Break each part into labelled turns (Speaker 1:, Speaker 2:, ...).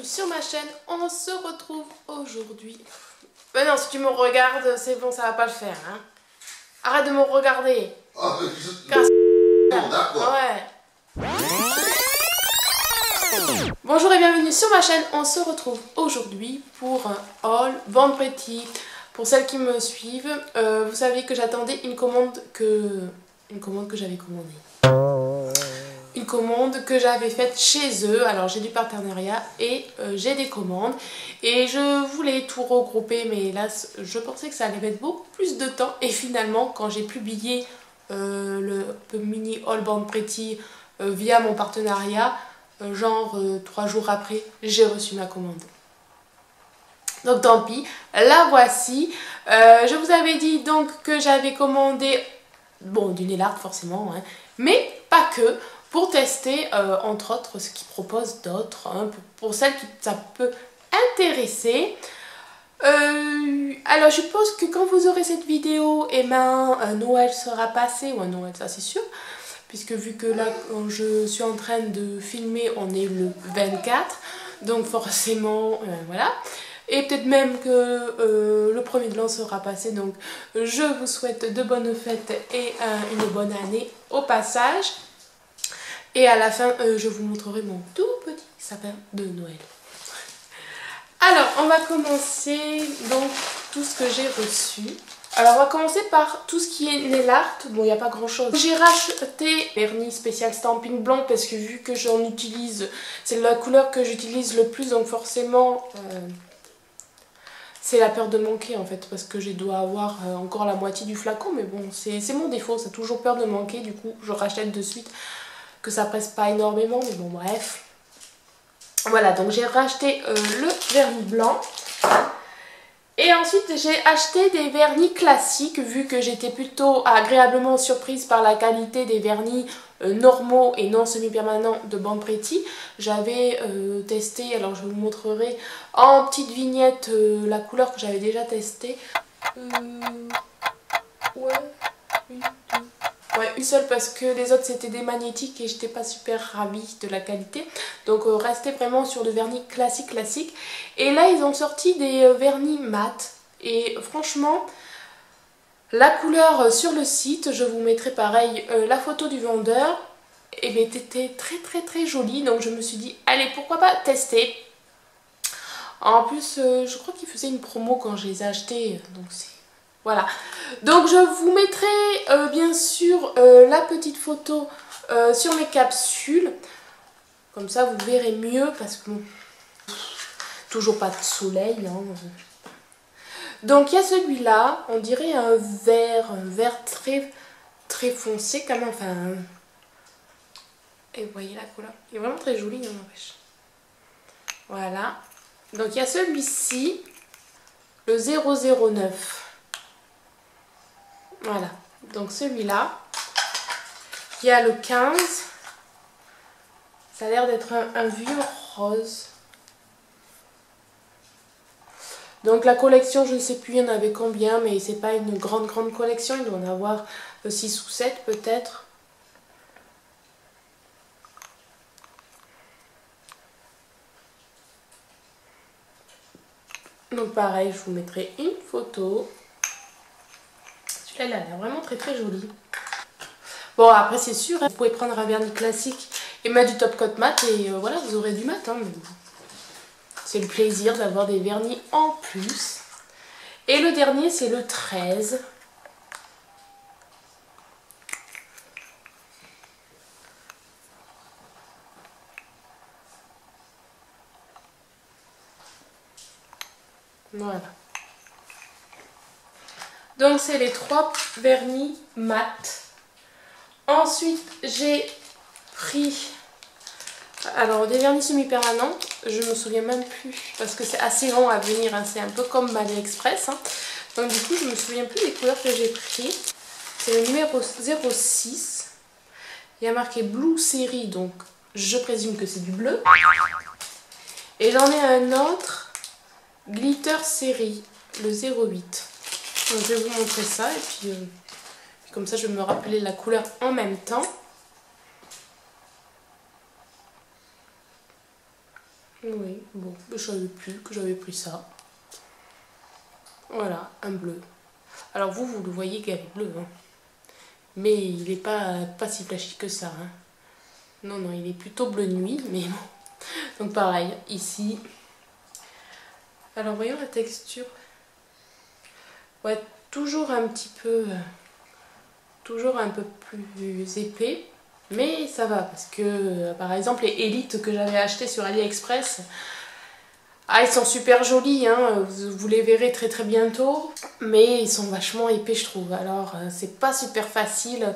Speaker 1: bienvenue sur ma chaîne. On se retrouve aujourd'hui. Mais non, si tu me regardes, c'est bon, ça va pas le faire. Hein. Arrête de me regarder.
Speaker 2: Oh,
Speaker 1: Non, d'accord. Ouais. Bonjour et bienvenue sur ma chaîne. On se retrouve aujourd'hui pour un haul Born Pretty. Pour celles qui me suivent, vous savez que j'attendais une commande que j'avais commandée. Une commande que j'avais faite chez eux. Alors j'ai du partenariat et j'ai des commandes. Et je voulais tout regrouper, mais hélas, je pensais que ça allait mettre beaucoup plus de temps. Et finalement, quand j'ai publié le mini haul Born Pretty via mon partenariat, genre 3 jours après, j'ai reçu ma commande. Donc tant pis, la voici. Je vous avais dit donc que j'avais commandé, bon, du nail art forcément, hein, mais pas que, pour tester entre autres ce qu'ils proposent d'autres, hein, pour celles qui ça peut intéresser. Alors je suppose que quand vous aurez cette vidéo, eh ben, Noël sera passé, ou Noël ça c'est sûr, puisque vu que là quand je suis en train de filmer on est le 24, donc forcément voilà. Et peut-être même que le premier de l'an sera passé, donc je vous souhaite de bonnes fêtes et une bonne année au passage. Et à la fin, je vous montrerai mon tout petit sapin de Noël. Alors, on va commencer donc tout ce que j'ai reçu. Alors, on va commencer par tout ce qui est nail art. Bon, il n'y a pas grand chose. J'ai racheté vernis spécial stamping blanc parce que vu que j'en utilise, c'est la couleur que j'utilise le plus, donc forcément... c'est la peur de manquer en fait, parce que je dois avoir encore la moitié du flacon, mais bon, c'est mon défaut, ça a toujours peur de manquer, du coup je rachète de suite, que ça presse pas énormément, mais bon bref. Voilà, donc j'ai racheté le vernis blanc. Et ensuite j'ai acheté des vernis classiques, vu que j'étais plutôt agréablement surprise par la qualité des vernis normaux et non semi-permanents de Born Pretty. J'avais testé, alors je vous montrerai en petite vignette la couleur que j'avais déjà testée. Ouais, une seule parce que les autres c'était des magnétiques et j'étais pas super ravie de la qualité. Donc restez vraiment sur le vernis classique. Et là ils ont sorti des vernis mat. Et franchement, la couleur sur le site, je vous mettrai pareil la photo du vendeur. Et bien était très jolie. Donc je me suis dit, allez pourquoi pas tester. En plus je crois qu'ils faisaient une promo quand je les ai achetés. Donc c'est... Voilà, donc je vous mettrai bien sûr la petite photo sur mes capsules, comme ça vous verrez mieux parce que bon, toujours pas de soleil. Hein. Donc il y a celui-là, on dirait un vert très foncé quand même, enfin... Et vous voyez la couleur, il est vraiment très joli, il n'empêche. Voilà, donc il y a celui-ci, le 009. Voilà, donc celui-là, il y a le 15, ça a l'air d'être un vieux rose. Donc la collection, je ne sais plus il y en avait combien, mais c'est pas une grande collection, il doit en avoir 6 ou 7 peut-être. Donc pareil, je vous mettrai une photo. Celui-là, il a l'air vraiment très joli. Bon, après c'est sûr, hein, vous pouvez prendre un vernis classique et mettre du top coat mat et voilà, vous aurez du mat. Hein, c'est le plaisir d'avoir des vernis en plus. Et le dernier, c'est le 13. Voilà. Donc c'est les 3 vernis mat. Ensuite j'ai pris alors des vernis semi-permanents. Je me souviens même plus parce que c'est assez long à venir. Hein. C'est un peu comme AliExpress. Hein. Donc du coup je me souviens plus des couleurs que j'ai pris. C'est le numéro 06. Il y a marqué Blue Série, donc je présume que c'est du bleu. Et j'en ai un autre Glitter Série, le 08. Donc je vais vous montrer ça et puis comme ça je vais me rappeler la couleur en même temps. Oui, bon, je savais plus que j'avais pris ça. Voilà, un bleu. Alors vous le voyez qu'il est bleu, hein. Mais il n'est pas si flashy que ça, hein. Non, non, il est plutôt bleu nuit, mais bon. Donc pareil, ici. Alors voyons la texture. Ouais, toujours un petit peu... toujours un peu plus épais. Mais ça va, parce que par exemple les élites que j'avais achetées sur AliExpress, ah, ils sont super jolis, hein, vous les verrez très très bientôt. Mais ils sont vachement épais, je trouve. Alors c'est pas super facile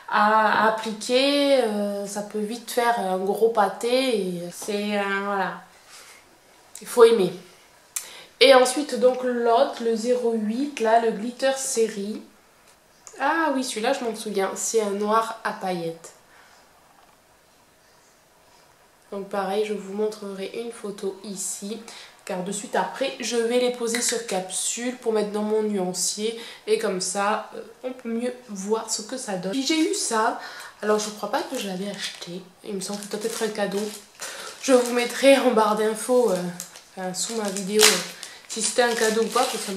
Speaker 1: à appliquer, ça peut vite faire un gros pâté. Et c'est... voilà. Il faut aimer. Et ensuite, donc l'autre, le 08, là, le Glitter Série. Ah oui, celui-là, je m'en souviens. C'est un noir à paillettes. Donc pareil, je vous montrerai une photo ici. Car de suite après, je vais les poser sur capsule pour mettre dans mon nuancier. Et comme ça, on peut mieux voir ce que ça donne. Puis j'ai eu ça. Alors je ne crois pas que je l'avais acheté. Il me semble que peut-être un cadeau. Je vous mettrai en barre d'infos, sous ma vidéo, si c'était un cadeau ou pas. Parce que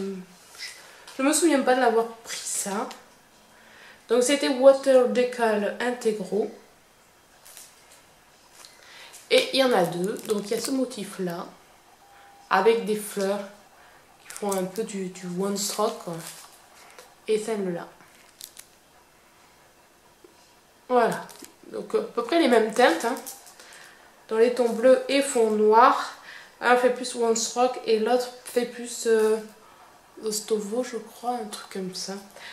Speaker 1: je me souviens pas de l'avoir pris ça. Donc c'était Water Decal Integro. Et il y en a deux. Donc il y a ce motif là. Avec des fleurs qui font un peu du one stroke, quoi. Et celle-là. Voilà. Donc à peu près les mêmes teintes, hein. Dans les tons bleus et fond noir. Un fait plus one stroke et l'autre fait plus Ostovo, je crois, un truc comme ça.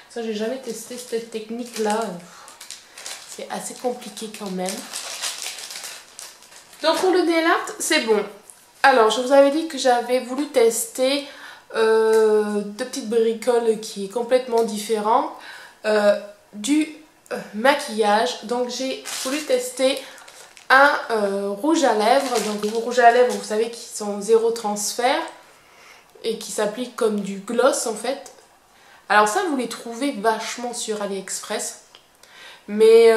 Speaker 1: Ça, j'ai jamais testé cette technique-là. C'est assez compliqué quand même. Donc pour le nail art, c'est bon. Alors, je vous avais dit que j'avais voulu tester deux petites bricoles qui est complètement différent du maquillage. Donc j'ai voulu tester un rouge à lèvres. Donc les rouges à lèvres, vous savez, qui sont zéro transfert et qui s'appliquent comme du gloss en fait. Alors ça, vous les trouvez vachement sur AliExpress. Mais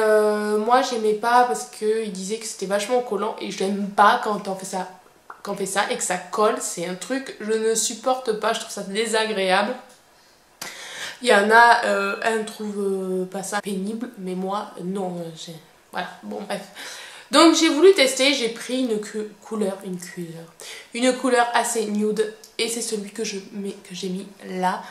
Speaker 1: moi j'aimais pas parce qu'ils disaient que c'était vachement collant et je n'aime pas quand on fait ça. Quand on fait ça et que ça colle, c'est un truc je ne supporte pas, je trouve ça désagréable. Il y en a, un trouve pas ça pénible, mais moi non, voilà, bon bref. Donc j'ai voulu tester, j'ai pris une couleur assez nude et c'est celui que j'ai mis là.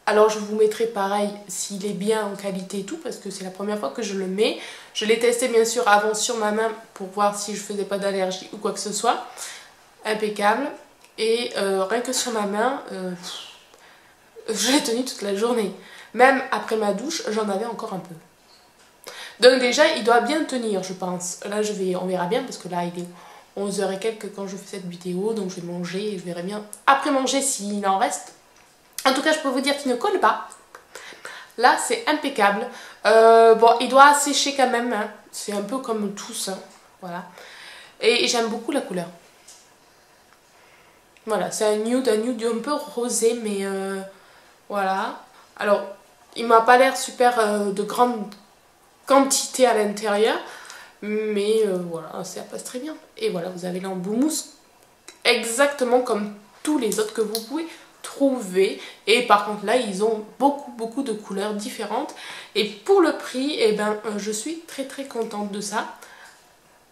Speaker 1: Alors je vous mettrai pareil s'il est bien en qualité et tout parce que c'est la première fois que je le mets. Je l'ai testé bien sûr avant sur ma main pour voir si je faisais pas d'allergie ou quoi que ce soit. Impeccable. Et rien que sur ma main, je l'ai tenu toute la journée. Même après ma douche, j'en avais encore un peu. Donc déjà, il doit bien tenir, je pense. Là, on verra bien parce que là, il est 11h et quelques quand je fais cette vidéo. Donc je vais manger et je verrai bien après manger s'il en reste. En tout cas, je peux vous dire qu'il ne colle pas. Là, c'est impeccable. Bon, il doit sécher quand même, hein. C'est un peu comme tous, hein. Voilà. Et j'aime beaucoup la couleur. Voilà, c'est un nude un peu rosé, mais voilà. Alors, il m'a pas l'air super de grande quantité à l'intérieur, mais voilà, ça passe très bien. Et voilà, vous avez l'embout mousse exactement comme tous les autres que vous pouvez trouver. Et par contre là, ils ont beaucoup de couleurs différentes. Et pour le prix, eh ben, je suis très contente de ça.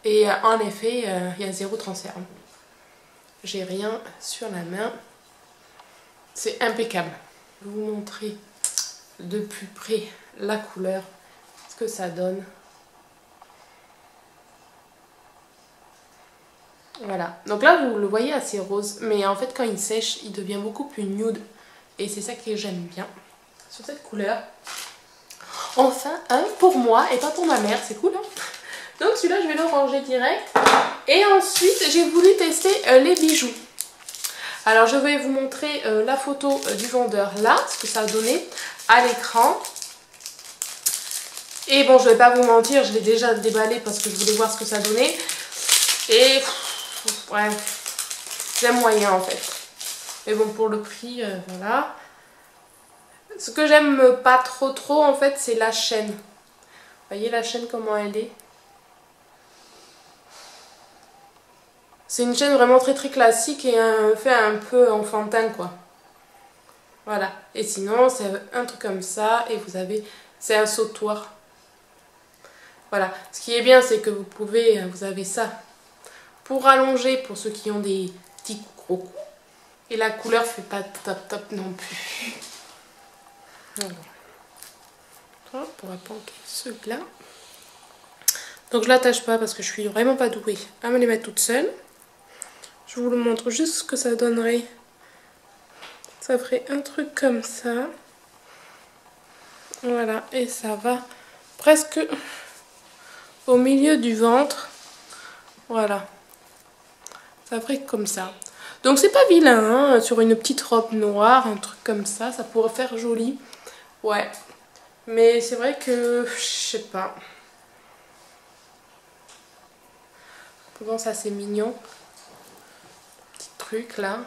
Speaker 1: Et en effet, il y a zéro transfert. J'ai rien sur la main. C'est impeccable. Je vais vous montrer de plus près la couleur, ce que ça donne. Voilà, donc là vous le voyez assez rose, mais en fait quand il sèche, il devient beaucoup plus nude. Et c'est ça que j'aime bien sur cette couleur. Enfin, un pour moi et pas pour ma mère, c'est cool, hein. Donc celui-là je vais le ranger direct. Et ensuite j'ai voulu tester les bijoux. Alors je vais vous montrer la photo du vendeur là, ce que ça a donné à l'écran. Et bon, je vais pas vous mentir, je l'ai déjà déballé parce que je voulais voir ce que ça donnait. Et ouais, j'aime moyen en fait. Mais bon, pour le prix, voilà. Ce que j'aime pas trop en fait, c'est la chaîne. Vous voyez la chaîne comment elle est? C'est une chaîne vraiment très très classique et fait un peu enfantin quoi. Voilà. Et sinon c'est un truc comme ça et vous avez, c'est un sautoir. Voilà. Ce qui est bien c'est que vous avez ça pour allonger pour ceux qui ont des petits gros coups. Et la couleur fait pas top top non plus. Voilà. On va planquer celui-là. Donc je l'attache pas parce que je suis vraiment pas douée à me les mettre toute seule. Je vous le montre juste ce que ça donnerait. Ça ferait un truc comme ça. Voilà, et ça va presque au milieu du ventre. Voilà. Ça ferait comme ça. Donc c'est pas vilain, hein, sur une petite robe noire, un truc comme ça pourrait faire joli. Ouais. Mais c'est vrai que, je sais pas. Comment ça c'est mignon. Petit truc là.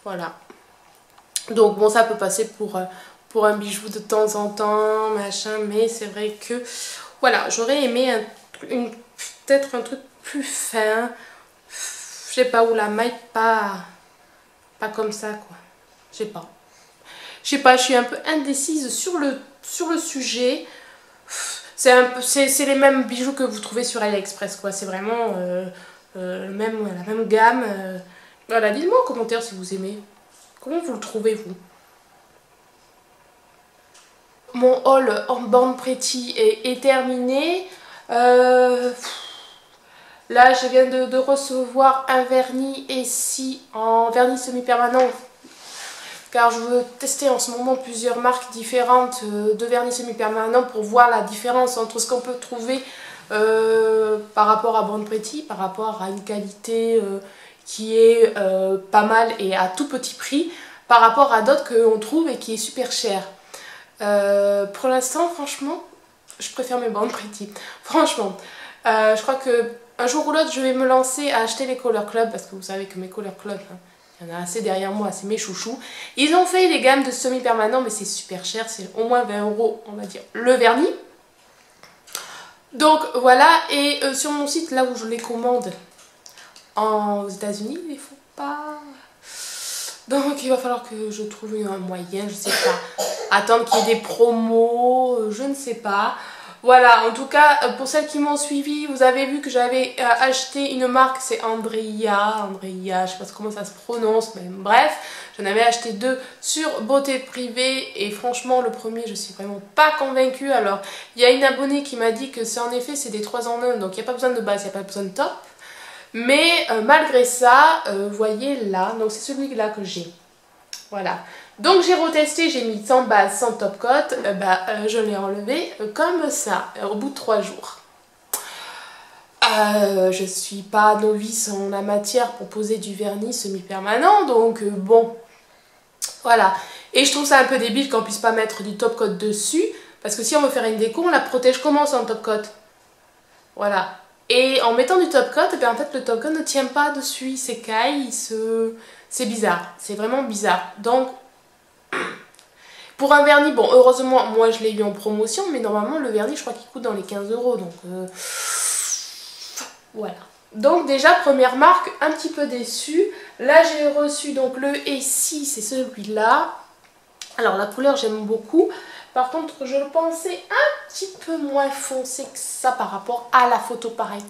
Speaker 1: Voilà. Donc bon, ça peut passer pour un bijou de temps en temps, machin. Mais c'est vrai que, voilà, j'aurais aimé peut-être un truc plus fin. Je sais pas, où la maille pas comme ça quoi. Je sais pas. Je sais pas, je suis un peu indécise sur le sujet. C'est les mêmes bijoux que vous trouvez sur AliExpress quoi. C'est vraiment la même gamme. Voilà, dites-moi en commentaire si vous aimez. Comment vous le trouvez vous? Mon haul en Born Pretty est terminé. Là, je viens de recevoir un vernis ici en vernis semi-permanent. Car je veux tester en ce moment plusieurs marques différentes de vernis semi-permanent pour voir la différence entre ce qu'on peut trouver par rapport à Born Pretty, par rapport à une qualité qui est pas mal et à tout petit prix, par rapport à d'autres qu'on trouve et qui est super cher. Pour l'instant, franchement, je préfère mes Born Pretty. Franchement, je crois que un jour ou l'autre, je vais me lancer à acheter les Color Club parce que vous savez que mes Color Club, hein, il y en a assez derrière moi, c'est mes chouchous. Ils ont fait des gammes de semi-permanent, mais c'est super cher, c'est au moins 20 €, on va dire, le vernis. Donc voilà, et sur mon site, là où je les commande aux États-Unis, ils font pas. Donc il va falloir que je trouve un moyen, je sais pas. Attendre qu'il y ait des promos, je ne sais pas. Voilà, en tout cas, pour celles qui m'ont suivi, vous avez vu que j'avais acheté une marque, c'est Andrea, je sais pas comment ça se prononce, mais bref, j'en avais acheté 2 sur Beauté Privée et franchement, le premier, je suis vraiment pas convaincue. Alors, il y a une abonnée qui m'a dit que c'est en effet, c'est des 3 en 1, donc il n'y a pas besoin de base, il n'y a pas besoin de top. Mais malgré ça, vous voyez là, donc c'est celui-là que j'ai. Voilà. Donc j'ai retesté, j'ai mis sans base, sans top coat, je l'ai enlevé comme ça, au bout de 3 jours. Je suis pas novice en la matière pour poser du vernis semi-permanent, donc bon, voilà. Et je trouve ça un peu débile qu'on puisse pas mettre du top coat dessus, parce que si on veut faire une déco, on la protège comment sans top coat? Voilà. Et en mettant du top coat, en fait le top coat ne tient pas dessus, il s'écaille, c'est bizarre, c'est vraiment bizarre. Donc pour un vernis, bon heureusement moi je l'ai eu en promotion, mais normalement le vernis je crois qu'il coûte dans les 15 €, donc voilà. Donc déjà première marque, un petit peu déçue. Là j'ai reçu donc le Essie, c'est celui-là. Alors la couleur j'aime beaucoup, par contre je le pensais un petit peu moins foncé que ça par rapport à la photo pareil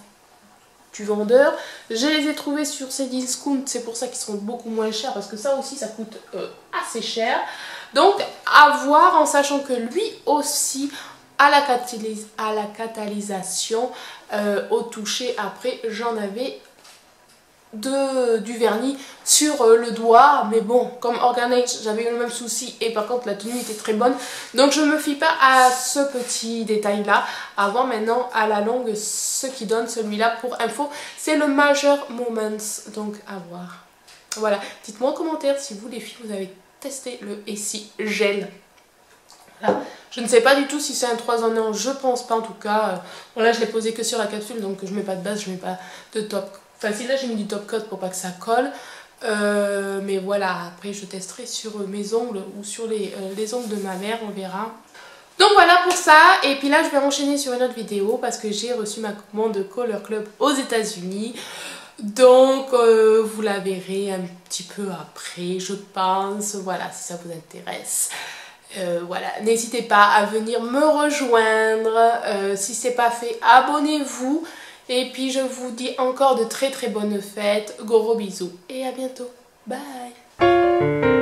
Speaker 1: du vendeur. Je les ai trouvés sur Cdiscount, c'est pour ça qu'ils sont beaucoup moins chers, parce que ça aussi ça coûte assez cher. Donc à voir, en sachant que lui aussi à la catalysation, au toucher, après j'en avais du vernis sur le doigt, mais bon, comme Organage j'avais eu le même souci et par contre la tenue était très bonne, donc je me fie pas à ce petit détail là. À voir maintenant à la longue ce qui donne. Celui-là pour info c'est le Major Moments, donc à voir. Voilà, dites-moi en commentaire si vous les filles vous avez testé le Essie Gel. Voilà. Je ne sais pas du tout si c'est un 3 en 1, je pense pas en tout cas. Bon là je l'ai posé que sur la capsule, donc je mets pas de base, je mets pas de top. Enfin si, là j'ai mis du top coat pour pas que ça colle. Mais voilà, après je testerai sur mes ongles ou sur les ongles de ma mère, on verra. Donc voilà pour ça, et puis là je vais enchaîner sur une autre vidéo parce que j'ai reçu ma commande de Color Club aux États-Unis. Donc vous la verrez un petit peu après, je pense, voilà, si ça vous intéresse. Voilà, n'hésitez pas à venir me rejoindre, si c'est pas fait, abonnez-vous. Et puis je vous dis encore de très très bonnes fêtes, gros bisous et à bientôt, bye.